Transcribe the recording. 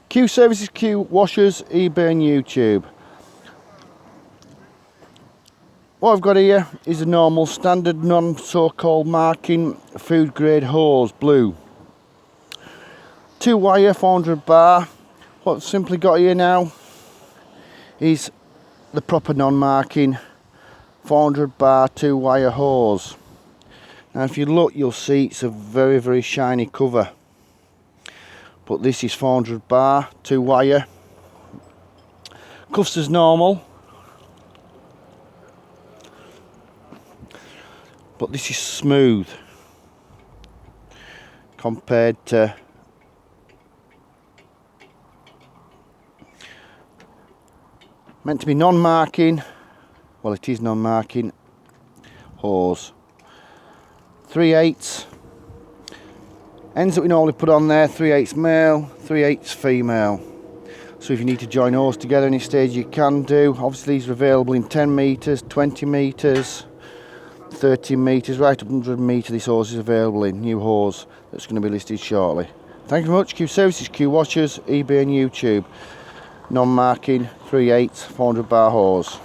Q Services, Qwashers, eBay and YouTube. What I've got here is a normal standard non-so-called marking food grade hose, blue. 2 wire 400 bar. What I've simply got here now is the proper non-marking 400 bar 2 wire hose. Now if you look, you'll see it's a very shiny cover, but this is 400 bar 2 wire. Cuffs as normal, but this is smooth compared to meant to be non-marking. Well, it is non-marking hose. 3/8 ends that we normally put on there, 3/8 male, 3/8 female. So if you need to join hose together any stage, you can do. Obviously these are available in 10 metres, 20 metres, 30 metres, right up 100 metres. This hose is available in new hose that's going to be listed shortly. Thank you very much. Q Services, Qwashers, eBay and YouTube. Non-marking 3/8 400 bar hose.